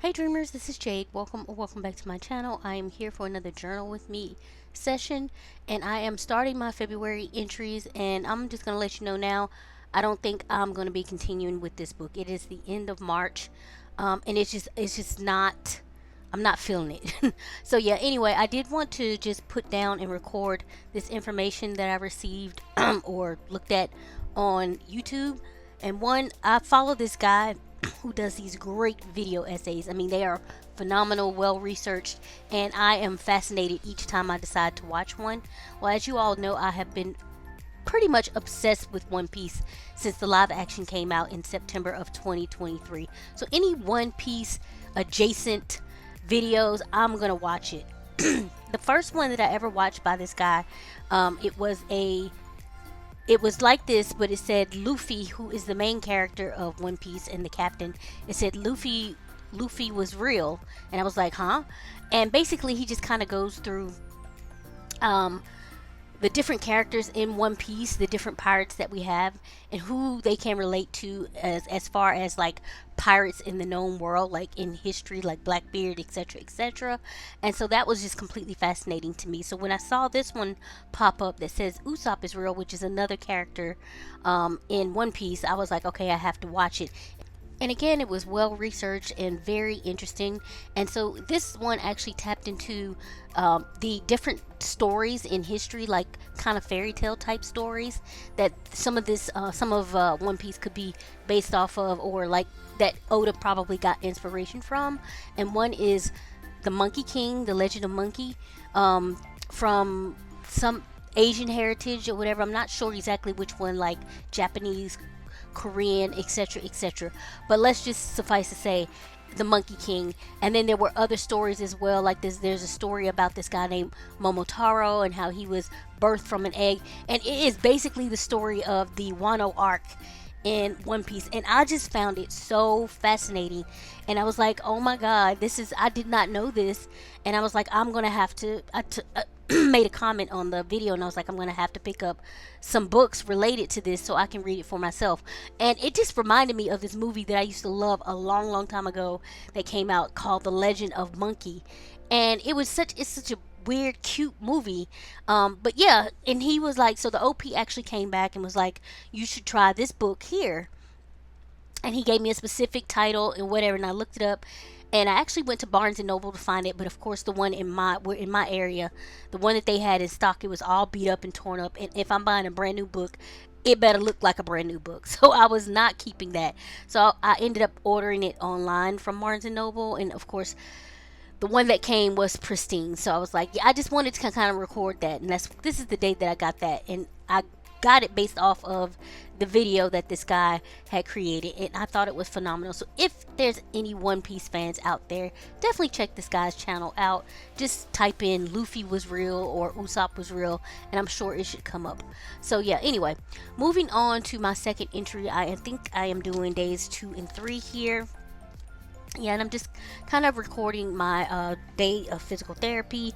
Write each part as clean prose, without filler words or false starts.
Hey dreamers, this is Jade. Welcome back to my channel. I am here for another journal with me session, and I am starting my February entries, and I'm just gonna let you know now, I don't think I'm gonna be continuing with this book. It is the end of March, and it's just not, I'm not feeling it. So yeah, anyway, I did want to just put down and record this information that I received or looked at on YouTube. And one, I follow this guy who does these great video essays. I mean, they are phenomenal, well researched, and I am fascinated each time I decide to watch one. Well, as you all know, I have been pretty much obsessed with One Piece since the live action came out in September of 2023. So any One Piece adjacent videos, I'm gonna watch it. The first one that I ever watched by this guy, it was like this, but it said Luffy, who is the main character of One Piece and the captain. It said Luffy was real, and I was like, huh? And basically, he just kind of goes through the different characters in One Piece, the different pirates that we have, and who they can relate to as far as like pirates in the known world, like in history, like Blackbeard, etc., etc. And so that was just completely fascinating to me. So when I saw this one pop up that says Usopp is real, which is another character in One Piece, I was like, okay, I have to watch it. And again, it was well researched and very interesting. And so this one actually tapped into the different stories in history, like kind of fairy tale type stories that some of One Piece could be based off of, or like that Oda probably got inspiration from. And one is the Monkey King, the Legend of Monkey, from some Asian heritage or whatever. I'm not sure exactly which one, like Japanese, Korean, etc., etc. But let's just suffice to say the Monkey King. And then there were other stories as well, like there's a story about this guy named Momotaro and how he was birthed from an egg, and it is basically the story of the Wano arc in One Piece. And I just found it so fascinating, and I was like, oh my god, I did not know this. And I was like, I'm gonna have to made a comment on the video, and I was like, I'm gonna have to pick up some books related to this so I can read it for myself. And it just reminded me of this movie that I used to love a long time ago that came out called The Legend of Monkey, and it's such a weird, cute movie. But yeah, and he was like, so the OP actually came back and was like, you should try this book here, and he gave me a specific title and whatever, and I looked it up. And I actually went to Barnes and Noble to find it, but of course the one in my area, the one that they had in stock, it was all beat up and torn up. And if I'm buying a brand new book, it better look like a brand new book. So I was not keeping that. So I ended up ordering it online from Barnes and Noble, and of course the one that came was pristine. So I was like, yeah, I just wanted to kind of record that, and this is the day that I got that, and I got it based off of the video that this guy had created, and I thought it was phenomenal. So if there's any One Piece fans out there, definitely check this guy's channel out. Just type in Luffy was real or Usopp was real, and I'm sure it should come up. So yeah, anyway, moving on to my second entry. I think I am doing days 2 and 3 here. Yeah, and I'm just kind of recording my day of physical therapy.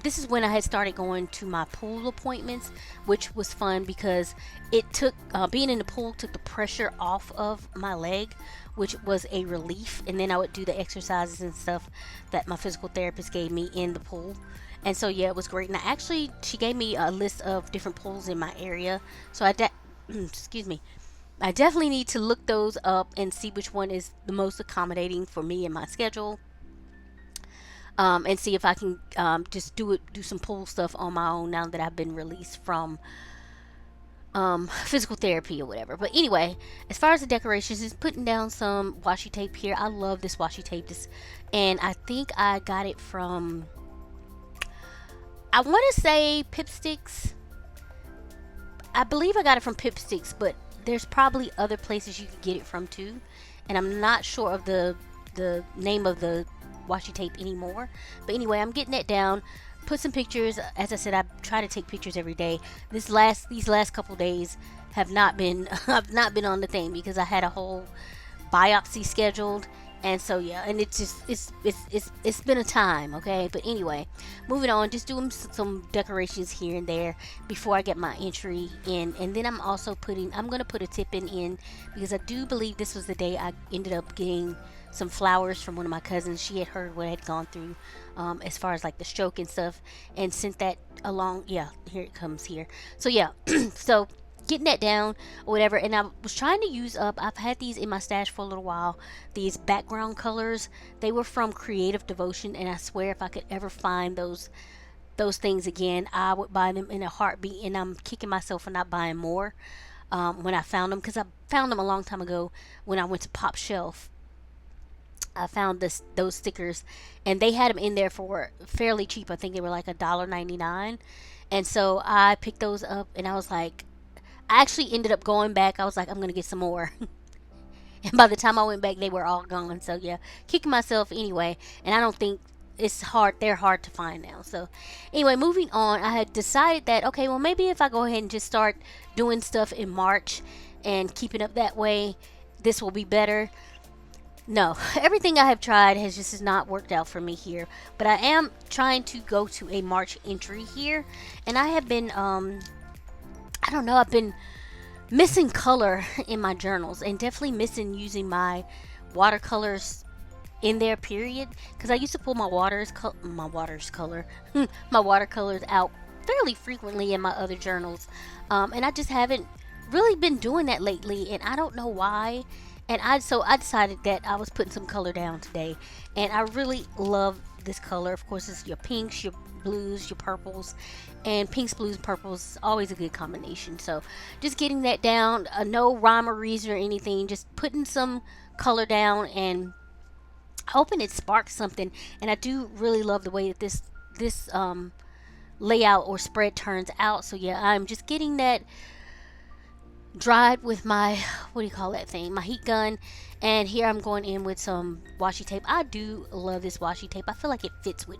This is when I had started going to my pool appointments, which was fun because it took being in the pool took the pressure off of my leg, which was a relief. And then I would do the exercises and stuff that my physical therapist gave me in the pool. And so yeah, it was great. And she gave me a list of different pools in my area, so excuse me, I definitely need to look those up and see which one is the most accommodating for me and my schedule. And see if I can just do some pool stuff on my own now that I've been released from physical therapy or whatever. But anyway, as far as the decorations, is putting down some washi tape here. I love this washi tape, and I think I got it from, I want to say Pipsticks. I believe I got it from Pipsticks, but there's probably other places you could get it from too, and I'm not sure of the name of the washi tape anymore. But anyway, I'm getting it down, put some pictures. As I said, I try to take pictures every day. These last couple days have not been I've not been on the thing because I had a whole biopsy scheduled, and so yeah, and it's been a time, okay. But anyway, moving on, just doing some decorations here and there before I get my entry in. And then I'm also I'm gonna put a tip in because I do believe this was the day I ended up getting some flowers from one of my cousins. She had heard what I had gone through, as far as like the stroke and stuff, and sent that along. Yeah, here it comes here. So yeah, so getting that down or whatever, and I was trying to use up, I've had these in my stash for a little while, these background colors. They were from Creative Devotion, and I swear if I could ever find those things again, I would buy them in a heartbeat, and I'm kicking myself for not buying more when I found them, because I found them a long time ago when I went to Pop Shelf. I found those stickers, and they had them in there for fairly cheap. I think they were like $1.99, and so I picked those up, and I was like, I actually ended up going back. I was like, I'm gonna get some more. And by the time I went back, they were all gone. So yeah, kicking myself anyway. And I don't think it's hard. They're hard to find now. So anyway, moving on. I had decided that, okay, well, maybe if I go ahead and just start doing stuff in March and keeping up that way, this will be better. No, everything I have tried has not worked out for me here. But I am trying to go to a March entry here, and I have been I don't know, I've been missing color in my journals, and definitely missing using my watercolors in there, period, because I used to pull my my watercolors out fairly frequently in my other journals, and I just haven't really been doing that lately, and I don't know why. And I decided that I was putting some color down today, and I really love this color. Of course, it's your pinks, your blues, your purples, and pinks, blues, purples is always a good combination. So just getting that down, no rhyme or reason or anything, just putting some color down and hoping it sparks something. And I do really love the way that this layout or spread turns out. So yeah, I'm just getting that dried with my, what do you call that thing, my heat gun. And here I'm going in with some washi tape. I do love this washi tape. I feel like it fits with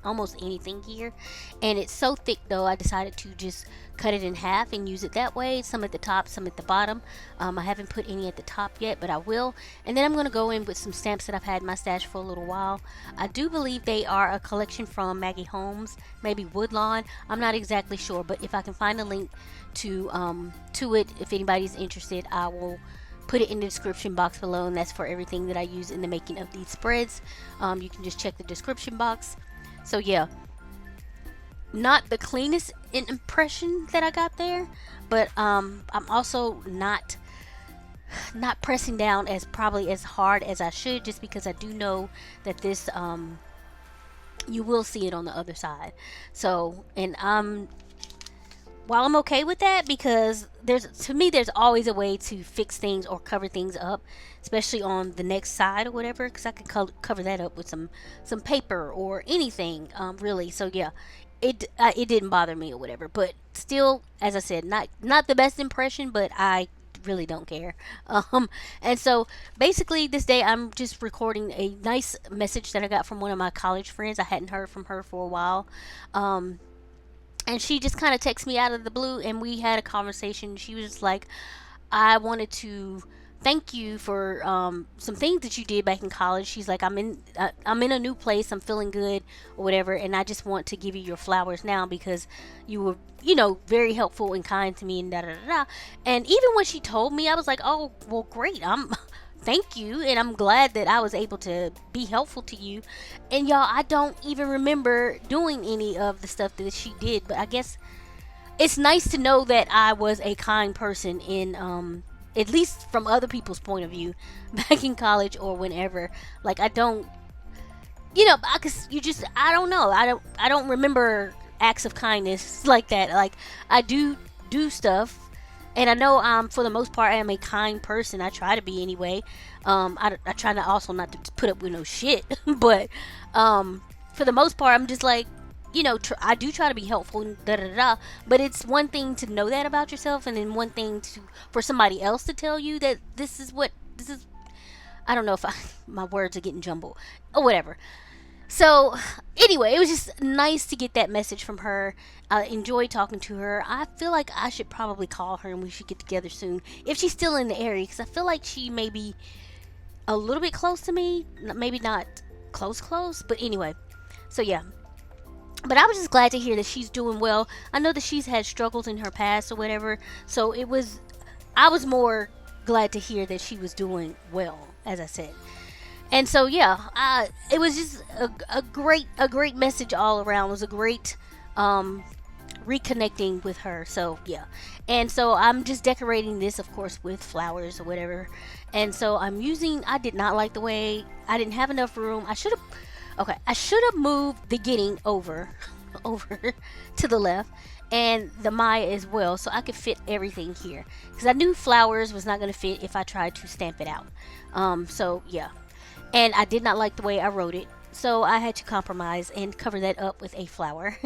almost anything here, and it's so thick though, I decided to just cut it in half and use it that way, some at the top, some at the bottom. I haven't put any at the top yet, but I will. And then I'm going to go in with some stamps that I've had in my stash for a little while. I do believe they are a collection from Maggie Holmes, maybe Woodlawn, I'm not exactly sure, but if I can find a link to it, if anybody's interested, I will put it in the description box below, and that's for everything that I use in the making of these spreads. You can just check the description box. So yeah, not the cleanest impression that I got there, but I'm also not pressing down as probably as hard as I should, just because I do know that this you will see it on the other side. So, and while I'm okay with that, because to me there's always a way to fix things or cover things up, especially on the next side or whatever, because I could cover that up with some paper or anything, really. So yeah, it didn't bother me or whatever, but still, as I said, not the best impression, but I really don't care. And so basically this day I'm just recording a nice message that I got from one of my college friends. I hadn't heard from her for a while, and she just kind of texted me out of the blue, and we had a conversation. She was like, I wanted to thank you for some things that you did back in college. She's like, I'm in a new place, I'm feeling good or whatever, and I just want to give you your flowers now because you were, very helpful and kind to me, and da da da da. And even when she told me, I was like, oh well, great, thank you, and I'm glad that I was able to be helpful to you. And y'all, I don't even remember doing any of the stuff that she did, but I guess it's nice to know that I was a kind person in at least from other people's point of view back in college or whenever. Like, I don't, because I don't know, I don't remember acts of kindness like that. Like, I do stuff, and I know for the most part I am a kind person. I try to be anyway. I try to also not to put up with no shit, but for the most part I'm just like, I do try to be helpful, da da da. But it's one thing to know that about yourself, and then one thing for somebody else to tell you that this is. I don't know if my words are getting jumbled or whatever. So anyway, it was just nice to get that message from her. I enjoyed talking to her. I feel like I should probably call her, and we should get together soon if she's still in the area, because I feel like she may be a little bit close to me, maybe not close, but anyway. So yeah. But I was just glad to hear that she's doing well. I know that she's had struggles in her past or whatever, so I was more glad to hear that she was doing well, as I said. And so yeah, it was just a great message all around. It was a great um, reconnecting with her. So yeah, and so I'm just decorating this, of course, with flowers or whatever. And so I'm using. I did not like the way I didn't have enough room. I should have. Okay, I should have moved the getting over, over to the left, and the Maya as well, so I could fit everything here. Because I knew flowers was not going to fit if I tried to stamp it out. So yeah, and I did not like the way I wrote it. So I had to compromise and cover that up with a flower,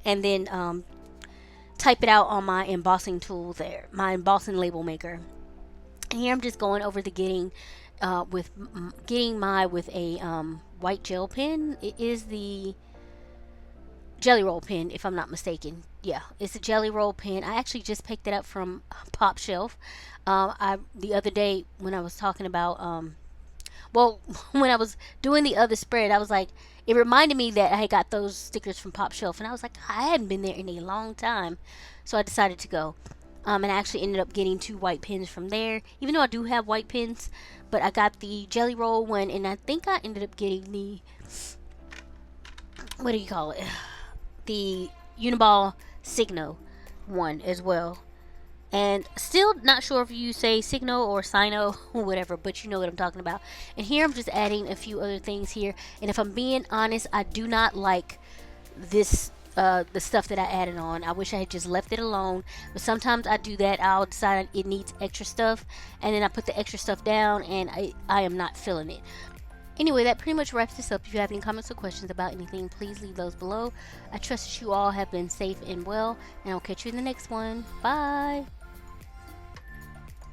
and then type it out on my embossing tool there, my embossing label maker. And here I'm just going over the getting with getting my with a white gel pen. It is the Jelly Roll pen, if I'm not mistaken. Yeah, it's a Jelly Roll pen. I actually just picked it up from Pop Shelf. I the other day when I was talking about well, when I was doing the other spread, I was like, it reminded me that I had got those stickers from Pop Shelf, and I was like, I hadn't been there in a long time, so I decided to go. And I actually ended up getting 2 white pens from there, even though I do have white pens, but I got the Jelly Roll one, and I think I ended up getting the, what do you call it? The Uniball Signo one as well. And still not sure if you say Signo or Sino or whatever, but you know what I'm talking about. And here I'm just adding a few other things here. And if I'm being honest, I do not like this the stuff that I added on. I wish I had just left it alone. But sometimes I do that. I'll decide it needs extra stuff, and then I put the extra stuff down, and I am not feeling it. Anyway, that pretty much wraps this up. If you have any comments or questions about anything, please leave those below. I trust that you all have been safe and well, and I'll catch you in the next one. Bye.